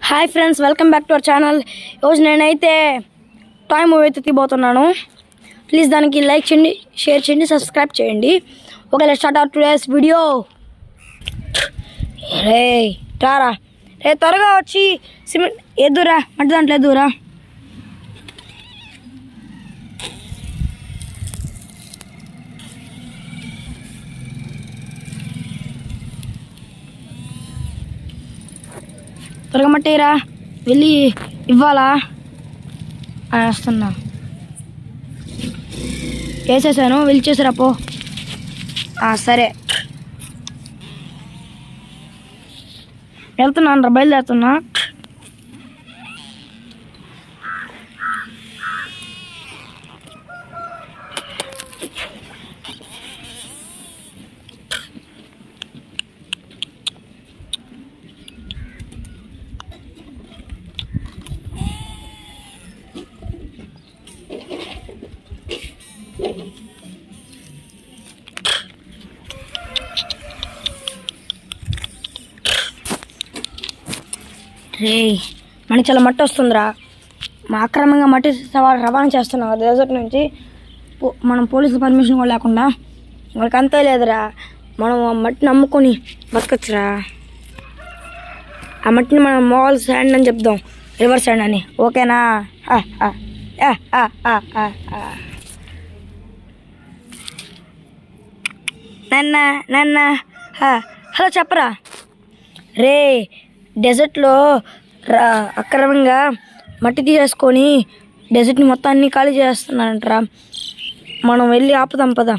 Hi friends, welcome back to our channel. ఈరోజు నేనైతే toy movie అయితే తీయబోతున్నాను. ప్లీజ్ దానికి లైక్ చేయండి, షేర్ చేయండి, సబ్స్క్రైబ్ చేయండి. Okay, let's start our today's video. రే రారా, రే త్వరగా వచ్చి సిమెంట్ ఎదురా, మట్టి దాంట్లో ఎదురా. త్వరగా మట్టేరా, వెళ్ళి ఇవ్వాలా వస్తున్నా. వేసేసాను, వెళ్ళి చేసారా పో. సరే వెళ్తున్నాను రా, బయలుదేరుతున్నా. రే మనకి చాలా మట్టి వస్తుందిరా. మా అక్రమంగా మట్టి రవాణా చేస్తున్నాం డెజర్ట్ నుంచి. మనం పోలీసుల పర్మిషన్ కూడా లేకుండా. వాళ్ళకి అంతే లేదురా, మనం ఆ మట్టిని అమ్ముకొని బతకచ్చురా. ఆ మట్టిని మనం మాల్ శాండ్ అని చెప్దాం, రివర్ శాండ్ అని. ఓకేనా? నాన్న హలో చెప్పరా. రే డెజర్ట్లో అక్రమంగా మట్టి తీసేసుకొని డెజర్ట్ని మొత్తాన్ని ఖాళీ చేస్తున్నారంటరా. మనం వెళ్ళి ఆపుదాం పద.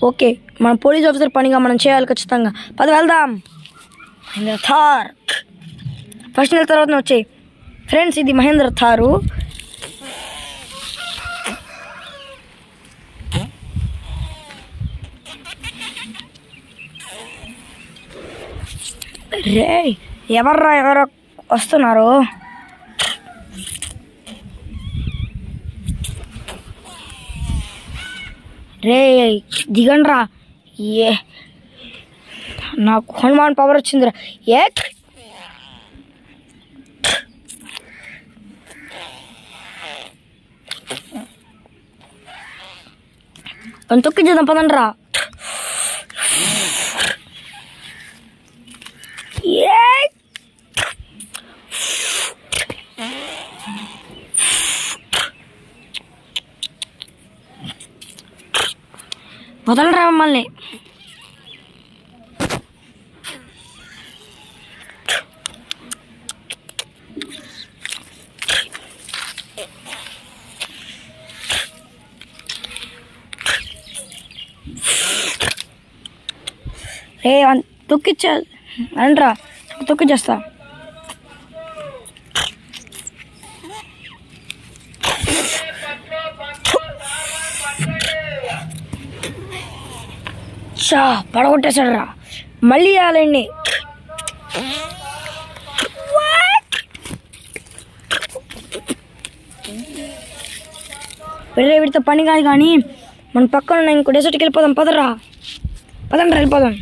ఓకే, మన పోలీస్ ఆఫీసర్ పనిగా మనం చేయాలి ఖచ్చితంగా. పద వెళ్దాం. మహేంద్ర థార్ ఫస్ట్ నెల తర్వాత వచ్చాయి ఫ్రెండ్స్. ఇది మహేంద్ర థారు. రే ఎవరో వస్తున్నారు. రే దిగండ్రా. నాకు హనుమాన్ పవర్ వచ్చిందిరా. తొక్కి చేద్దాం పదండ్రా. వదలరా మమ్మల్ని. రే తొక్కిచ్చా అండ్రా, తొక్కిచ్చేస్తా. పడగొట్టేశాడు రా. మళ్ళీ వేయాలండి. వీడితో పని కాదు కానీ మన పక్కన ఇంకో డెజర్ట్కి వెళ్ళిపోదాం. పదండి వెళ్ళిపోదాం.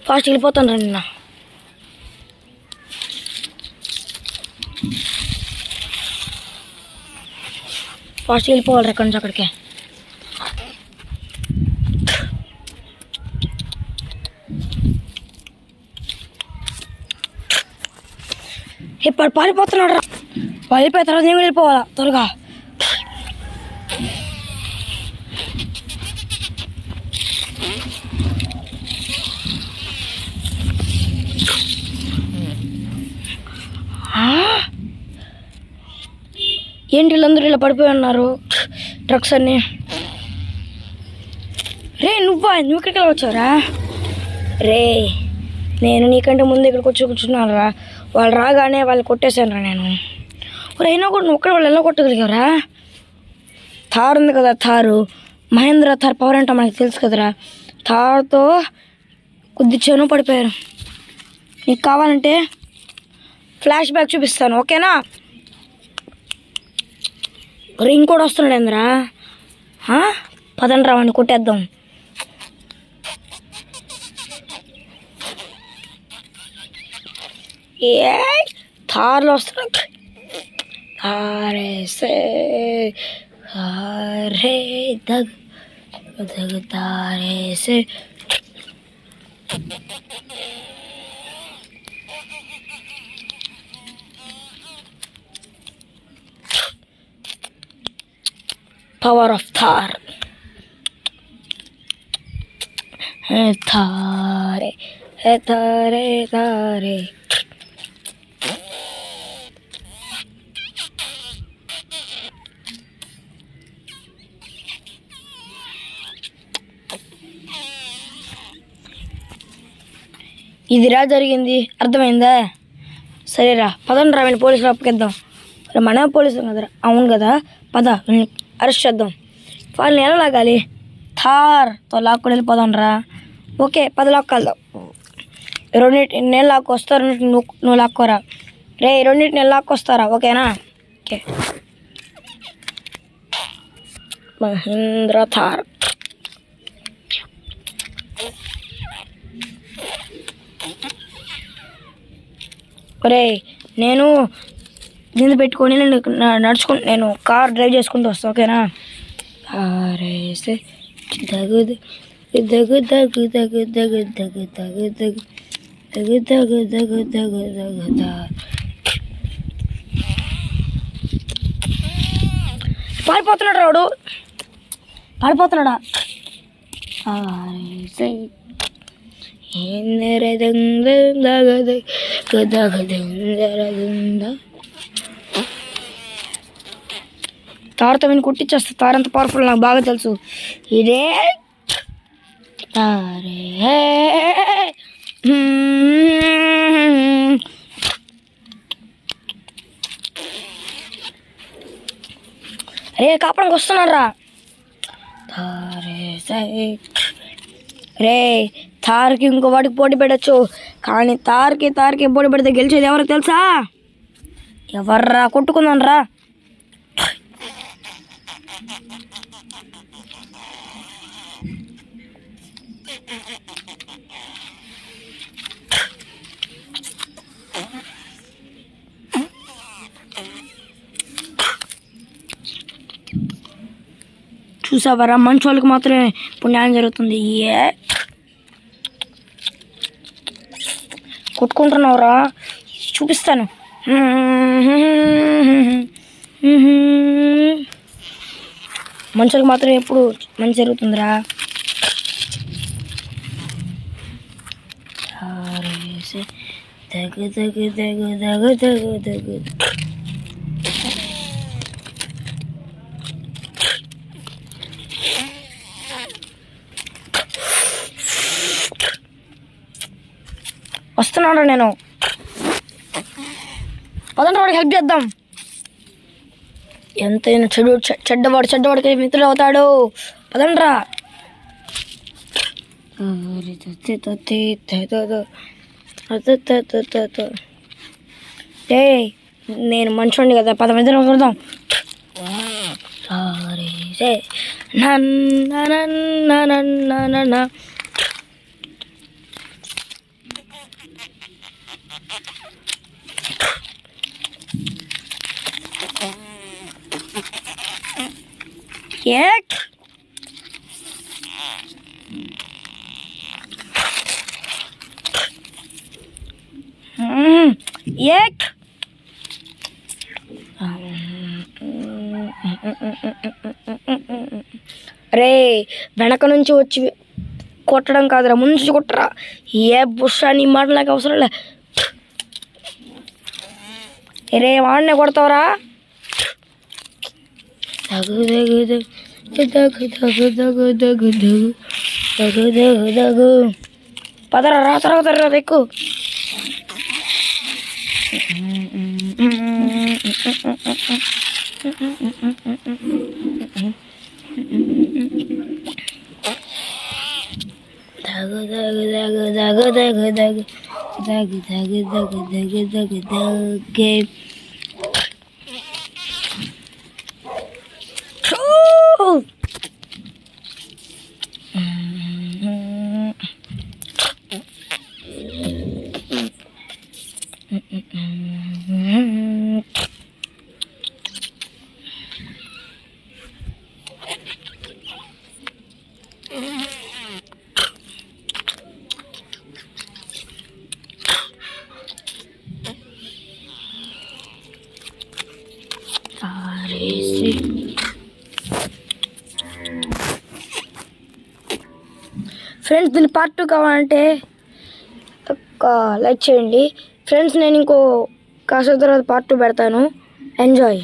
ఫాస్ట్ వెళ్ళిపోతాను రండి. ఫాస్ట్ వెళ్ళిపోవాలి ఎక్కడి నుంచి అక్కడికే. ఇప్పుడు పారిపోతున్నాడు రా. పారిపోయిన తర్వాత నేను వెళ్ళిపోవాలా త్వరగా. ఏంటి వీళ్ళందరూ ఇలా పడిపోయి ఉన్నారు ట్రక్స్ అన్నీ. రే నువ్వు ఇక్కడికి వెళ్ళి వచ్చావురా. రే నేను నీకంటే ముందు ఇక్కడికి వచ్చి కూర్చున్నాను రా. వాళ్ళు రాగానే వాళ్ళు కొట్టేశాను రా నేను. అయినా కూడా నువ్వు ఒక్కడ వాళ్ళు ఎలా కొట్టగలిగావురా. థార్ ఉంది కదా, థారు మహేంద్ర థార్ పవర్ అంటే మనకి తెలుసు కదరా. థార్తో కొద్ది చెను పడిపోయారు. నీకు కావాలంటే ఫ్లాష్ బ్యాక్ చూపిస్తాను, ఓకేనా? రింగ్ కూడా వస్తున్నాడు ఏంద్రా. పదండి రావండి కొట్టేద్దాం. ఏ థార్లో వస్తున్నాడు. తారేసే తారే దగ్ దగ్ తారేసే. Power of Thar. తారే తారే తారే. ఇదిరా జరిగింది, అర్థమైందా? సరేరా పదండి రా, వీళ్ళని పోలీసులు అప్పగిద్దాం. మన పోలీసులు కదరా. అవును కదా, పద అరెస్ట్ చేద్దాం. వాళ్ళని ఎలా లాగాలి? థార్తో లాక్కొని వెళ్ళిపోదాం రా. ఓకే పద లాక్కెళ్దాం. రెండింటి నేను లాక్కొస్తా, రెండింటి నువ్వు లాక్కోరా. రే రెండింటి నేను లాక్కొస్తారా, ఓకేనా? ఓకే. మహేంద్ర థార్. ఒరే నేను గింజ పెట్టుకొని నేను కార్ డ్రైవ్ చేసుకుంటూ వస్తాను, ఓకేనా? తారేసే దగు దగు దగు దగు దగు దగు దగు దగు దగు దగు దగు దగు దగు దా. పారిపోతున్నాడు రావుడు, పారిపోతున్నాడా? తారేసే తారతో విని కుట్టించేస్తా. తార ఎంత పవర్ఫుల్ నాకు బాగా తెలుసు. ఇదే తారే. అరే కాపడానికి వస్తున్నాడు రా. తారే రే థార్కి ఇంకో వాటికి పోటీ పెట్టచ్చు, కానీ తార్కి పోటీ పెడితే గెలిచేది ఎవరో తెలుసా? ఎవర్రా? కొట్టుకుందాం రా. చూసావరా, మంచి వాళ్ళకి మాత్రమే పుణ్యాయం జరుగుతుంది. ఏ కొట్టుకుంటున్నావురా, చూపిస్తాను. మనుషులకు మాత్రం ఎప్పుడు మంచి జరుగుతుందిరా. దగు దగు దగు దగు దగు దగు. వస్తున్నాను నేను. పదండి వాడికి హెల్ప్ చేద్దాం. ఎంతైనా చెడ్డవాడికి మిత్రుడు అవుతాడు. పదండ్రా. ఏ నేను మంచోండి కదా, 10 మంది కొడదాం. సరే నన్న एक एक రే వెనక నుంచి వచ్చి కొట్టడం కాదురా, ముందు నుంచి కొట్టరా. ఏ బుష నీ మాట నాకు అవసరం లే. రే వాడినే కొడతావురా. దగు దగు దగు దగు దగు దగు దగు దగు దగు దగు. పదరా రా, తర్వాత ఎక్కువ. దగ దగ దగ దగ దగ దగ దగే ఫ్రెండ్స్ దీని పార్ట్ 2 కావాలంటే ఒక లైక్ చేయండి ఫ్రెండ్స్. నేను ఇంకో కాసేపు తర్వాత పార్ట్ 2 పెడతాను. ఎంజాయ్.